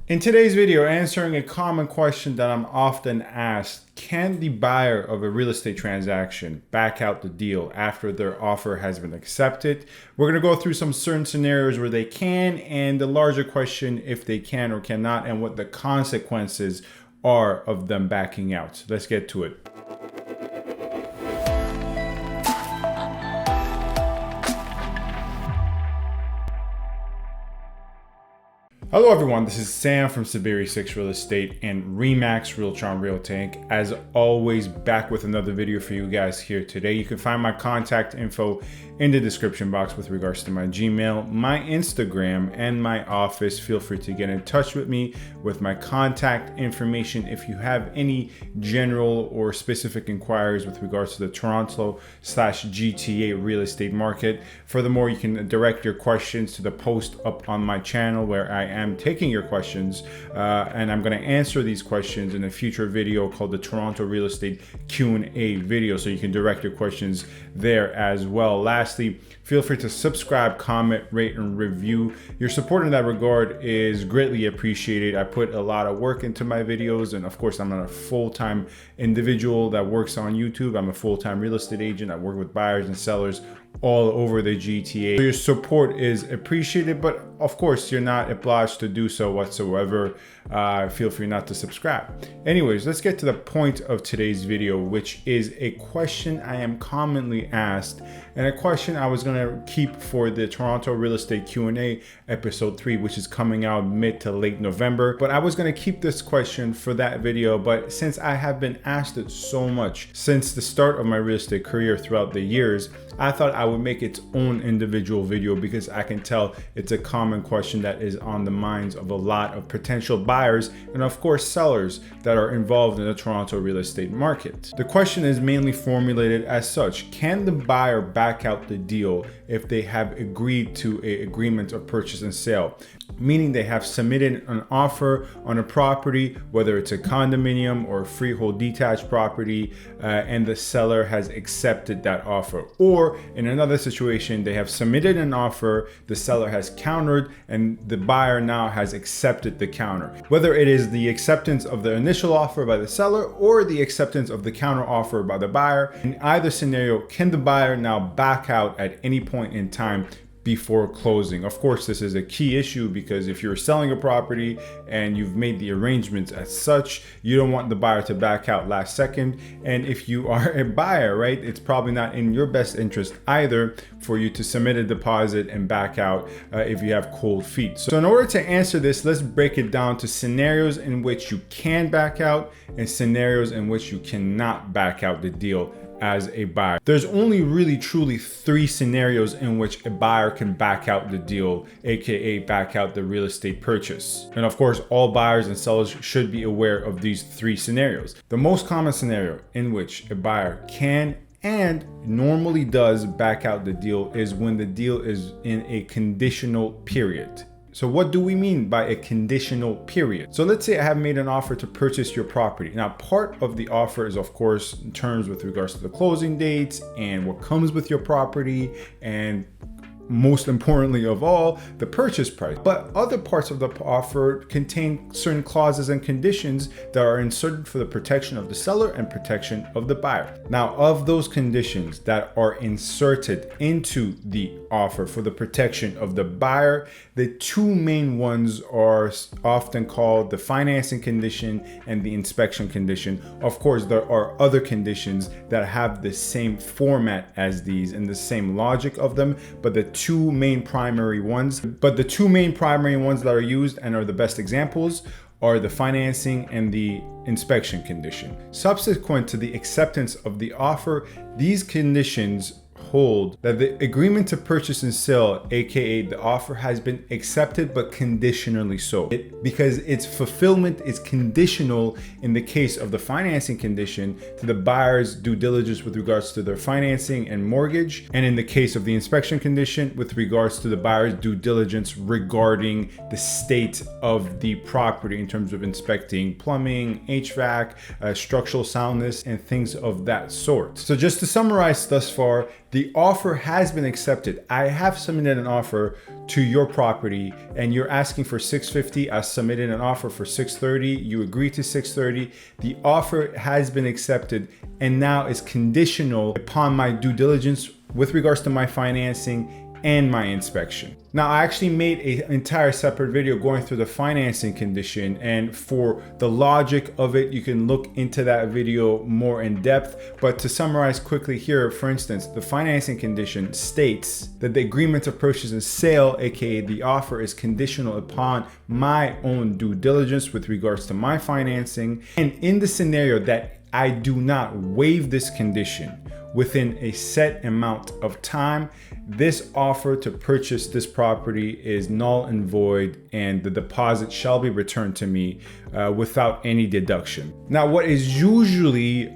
In today's video, answering a common question that I'm often asked: can the buyer of a real estate transaction back out the deal after their offer has been accepted? We're going to go through some certain scenarios where they can, and the larger question if they can or cannot, and what the consequences are of them backing out. So let's get to it. Hello everyone, this is Sam from SaberiSixRealEstate and Remax Realtron Realty. As always, back with another video for you guys here today. You can find my contact info in the description box with regards to my Gmail, my Instagram, and my office. Feel free to get in touch with me with my contact information if you have any general or specific inquiries with regards to the Toronto/GTA real estate market. Furthermore, you can direct your questions to the post up on my channel where I am taking your questions, and I'm going to answer these questions in a future video called the Toronto Real Estate Q&A video, so you can direct your questions there as well. Lastly, feel free to subscribe, comment, rate, and review. Your support in that regard is greatly appreciated. I put a lot of work into my videos, and of course, I'm not a full-time individual that works on YouTube. I'm a full-time real estate agent. I work with buyers and sellers all over the GTA. So your support is appreciated, but of course you're not obliged to do so whatsoever. Feel free not to subscribe. Anyways, let's get to the point of today's video, which is a question I am commonly asked, and a question I was gonna keep for the Toronto Real Estate Q&A episode 3, which is coming out mid to late November. But I was gonna keep this question for that video, but since I have been asked it so much since the start of my real estate career throughout the years, I thought I would make its own individual video because I can tell it's a common question that is on the minds of a lot of potential buyers and of course sellers that are involved in the Toronto real estate market. The question is mainly formulated as such: can the buyer back out the deal if they have agreed to an agreement of purchase and sale? Meaning they have submitted an offer on a property, whether it's a condominium or a freehold detached property, and the seller has accepted that offer. Or in another situation, they have submitted an offer, the seller has countered, and the buyer now has accepted the counter. Whether it is the acceptance of the initial offer by the seller or the acceptance of the counter offer by the buyer, in either scenario, can the buyer now back out at any point in time before closing? Of course, this is a key issue because if you're selling a property and you've made the arrangements as such, you don't want the buyer to back out last second. And if you are a buyer, right, it's probably not in your best interest either for you to submit a deposit and back out if you have cold feet. So in order to answer this, let's break it down to scenarios in which you can back out and scenarios in which you cannot back out the deal as a buyer. There's only really truly 3 scenarios in which a buyer can back out the deal, aka back out the real estate purchase. And of course, all buyers and sellers should be aware of these 3 scenarios. The most common scenario in which a buyer can and normally does back out the deal is when the deal is in a conditional period. So what do we mean by a conditional period? So let's say I have made an offer to purchase your property. Now, part of the offer is of course in terms with regards to the closing dates and what comes with your property, and most importantly of all, the purchase price. But other parts of the offer contain certain clauses and conditions that are inserted for the protection of the seller and protection of the buyer. Now, of those conditions that are inserted into the offer for the protection of the buyer, the 2 main ones are often called the financing condition and the inspection condition. Of course, there are other conditions that have the same format as these and the same logic of them, but the two main primary ones that are used and are the best examples are the financing and the inspection condition. Subsequent to the acceptance of the offer, these conditions hold that the agreement to purchase and sell, aka the offer, has been accepted but conditionally so, because its fulfillment is conditional in the case of the financing condition to the buyer's due diligence with regards to their financing and mortgage, and in the case of the inspection condition with regards to the buyer's due diligence regarding the state of the property in terms of inspecting plumbing, HVAC, structural soundness, and things of that sort. So just to summarize thus far, The offer has been accepted. I have submitted an offer to your property and you're asking for $650. I submitted an offer for $630. You agreed to $630. The offer has been accepted and now is conditional upon my due diligence with regards to my financing and my inspection. Now, I actually made an entire separate video going through the financing condition, and for the logic of it, you can look into that video more in depth. But to summarize quickly here, for instance, the financing condition states that the agreement of purchase and sale, aka the offer, is conditional upon my own due diligence with regards to my financing. And in the scenario that I do not waive this condition within a set amount of time, this offer to purchase this property is null and void, and the deposit shall be returned to me without any deduction. Now, what is usually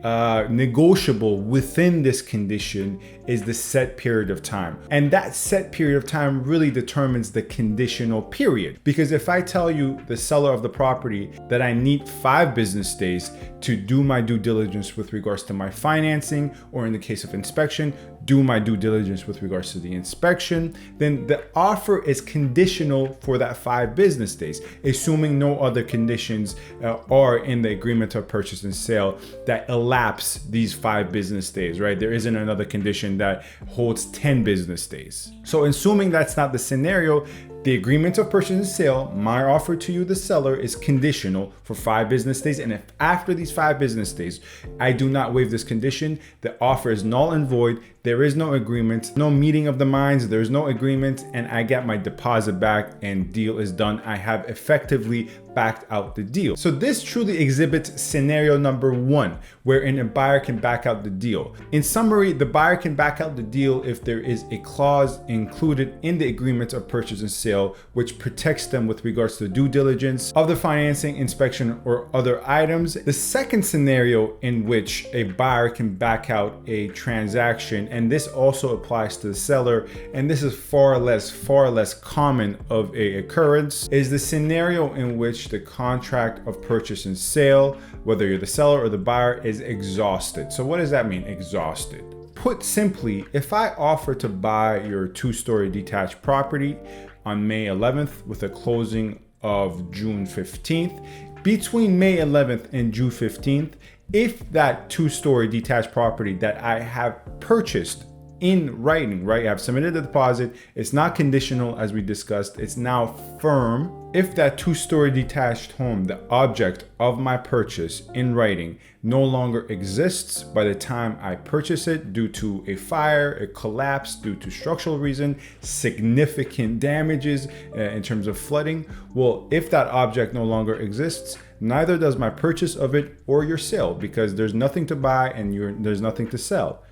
negotiable within this condition is the set period of time. And that set period of time really determines the conditional period. Because if I tell you, the seller of the property, that I need 5 business days to do my due diligence with regards to my financing, or in the case of inspection, do my due diligence with regards to the inspection, then the offer is conditional for that 5 business days, assuming no other conditions are in the agreement of purchase and sale that elapse these 5 business days, right? There isn't another condition that holds 10 business days. So assuming that's not the scenario, the agreement of purchase and sale, my offer to you, the seller, is conditional for 5 business days. And if after these 5 business days, I do not waive this condition, the offer is null and void. There is no agreement, no meeting of the minds, there's no agreement, and I get my deposit back and deal is done. I have effectively backed out the deal. So this truly exhibits scenario number 1, wherein a buyer can back out the deal. In summary, the buyer can back out the deal if there is a clause included in the agreement of purchase and sale, which protects them with regards to due diligence of the financing, inspection, or other items. The second scenario in which a buyer can back out a transaction, and this also applies to the seller, and this is far less common of a occurrence, is the scenario in which the contract of purchase and sale, whether you're the seller or the buyer, is exhausted. So what does that mean, exhausted? Put simply, if I offer to buy your 2-story detached property on May 11th with a closing of June 15th, between May 11th and June 15th, if that 2-story detached property that I have purchased in writing, right? I've submitted the deposit. It's not conditional as we discussed. It's now firm. If that 2-story detached home, the object of my purchase in writing, no longer exists by the time I purchase it due to a fire, a collapse, due to structural reason, significant damages in terms of flooding, well, if that object no longer exists, neither does my purchase of it or your sale, because there's nothing to buy and there's nothing to sell.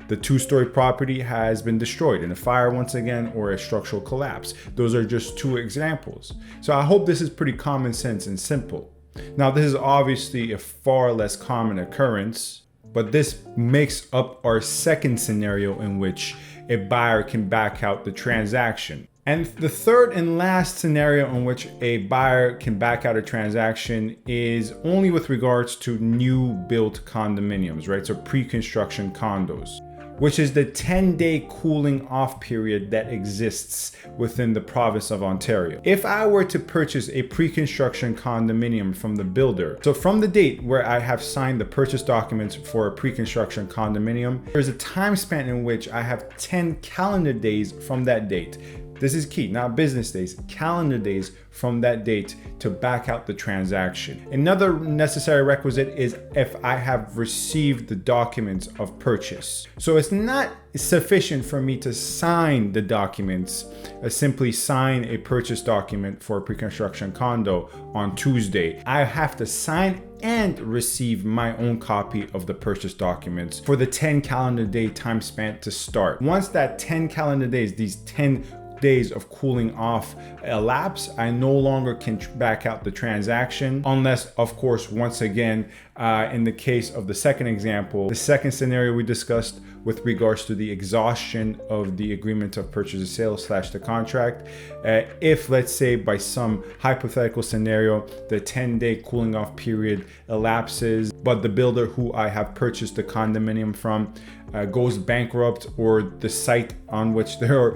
The 2-story property has been destroyed in a fire once again, or a structural collapse. Those are just 2 examples. So I hope this is pretty common sense and simple. Now, this is obviously a far less common occurrence, but this makes up our second scenario in which a buyer can back out the transaction. And the third and last scenario in which a buyer can back out a transaction is only with regards to new built condominiums, right? So pre-construction condos, which is the 10-day cooling off period that exists within the province of Ontario. If I were to purchase a pre-construction condominium from the builder, so from the date where I have signed the purchase documents for a pre-construction condominium, there's a time span in which I have 10 calendar days from that date. This is key, not business days, calendar days from that date to back out the transaction. Another necessary requisite is if I have received the documents of purchase. So it's not sufficient for me to sign the documents, simply sign a purchase document for a pre-construction condo on Tuesday. I have to sign and receive my own copy of the purchase documents for the 10 calendar day time span to start. Once that 10 calendar days, these 10 days of cooling off elapse, I no longer can back out the transaction, unless, of course, once again, in the case of the second example, the second scenario we discussed with regards to the exhaustion of the agreement of purchase and sale / the contract, if, let's say, by some hypothetical scenario, the 10-day cooling off period elapses, but the builder who I have purchased the condominium from goes bankrupt, or the site on which they're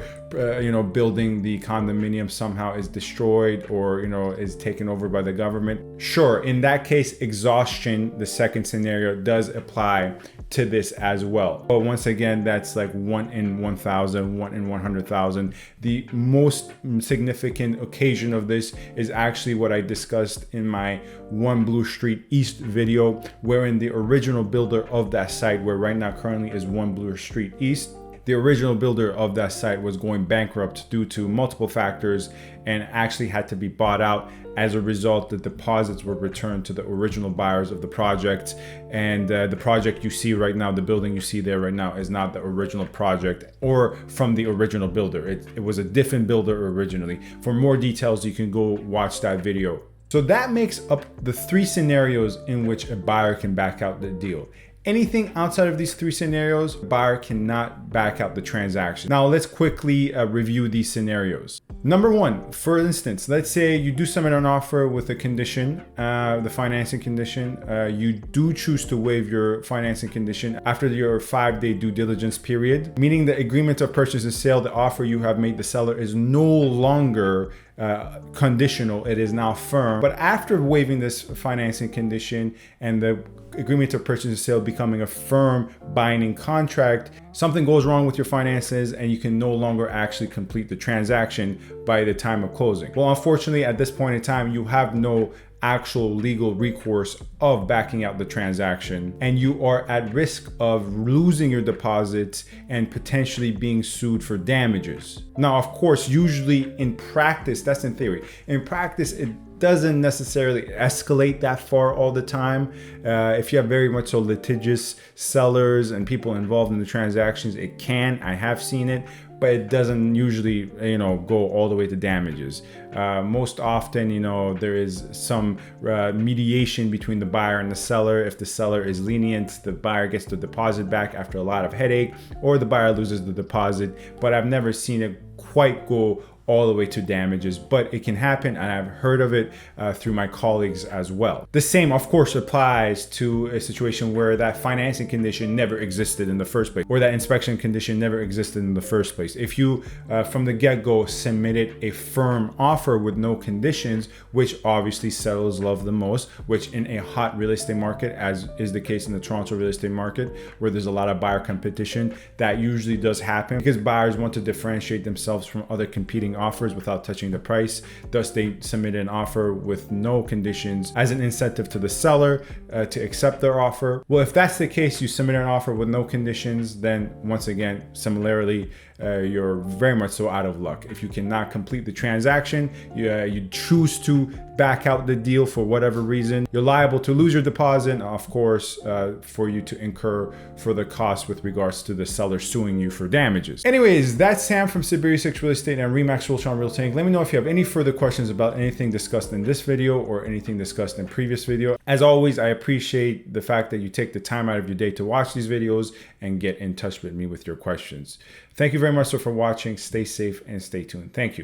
building the condominium somehow is destroyed, or is taken over by the government. Sure, in that case, exhaustion, the second scenario, does apply to this as well. But once again, that's like 1 in 1,000, 1 in 100,000. The most significant occasion of this is actually what I discussed in my One Blue Street East video, wherein the original builder of that site, where right now currently is One Blue Street East, the original builder of that site was going bankrupt due to multiple factors and actually had to be bought out. As a result, the deposits were returned to the original buyers of the project. And the project you see right now, the building you see there right now, is not the original project or from the original builder. It was a different builder originally. For more details, you can go watch that video. So that makes up the 3 scenarios in which a buyer can back out the deal. Anything outside of these 3 scenarios, buyer cannot back out the transaction. Now let's quickly review these scenarios. Number 1, for instance, let's say you do submit an offer with a condition, the financing condition. You do choose to waive your financing condition after your 5-day due diligence period, meaning the agreement of purchase and sale, the offer you have made the seller, is no longer conditional, it is now firm. But after waiving this financing condition and the agreement of purchase and sale becoming a firm binding contract, something goes wrong with your finances and you can no longer actually complete the transaction by the time of closing. Well, unfortunately, at this point in time, you have no actual legal recourse of backing out the transaction, and you are at risk of losing your deposits and potentially being sued for damages. Now, of course, usually in practice, that's in theory. In practice, it doesn't necessarily escalate that far all the time. If you have very much so litigious sellers and people involved in the transactions, it can. I have seen it, but it doesn't usually, go all the way to damages. Most often, there is some mediation between the buyer and the seller. If the seller is lenient, the buyer gets the deposit back after a lot of headache, or the buyer loses the deposit. But I've never seen it quite go all the way to damages, but it can happen, and I've heard of it through my colleagues as well. The same, of course, applies to a situation where that financing condition never existed in the first place, or that inspection condition never existed in the first place. If you, from the get-go, submitted a firm offer with no conditions, which obviously sellers love the most, which in a hot real estate market, as is the case in the Toronto real estate market, where there's a lot of buyer competition, that usually does happen because buyers want to differentiate themselves from other competing offers without touching the price. Thus, they submit an offer with no conditions as an incentive to the seller to accept their offer. Well, if that's the case, you submit an offer with no conditions, then once again, similarly, you're very much so out of luck. If you cannot complete the transaction, you choose to back out the deal for whatever reason, you're liable to lose your deposit, and of course, for you to incur further costs with regards to the seller suing you for damages. Anyways, that's Sam from SaberiSixRealEstate and Remax Realtron Realty. Let me know if you have any further questions about anything discussed in this video or anything discussed in previous video. As always, I appreciate the fact that you take the time out of your day to watch these videos and get in touch with me with your questions. Thank you very much for watching. Stay safe and stay tuned. Thank you.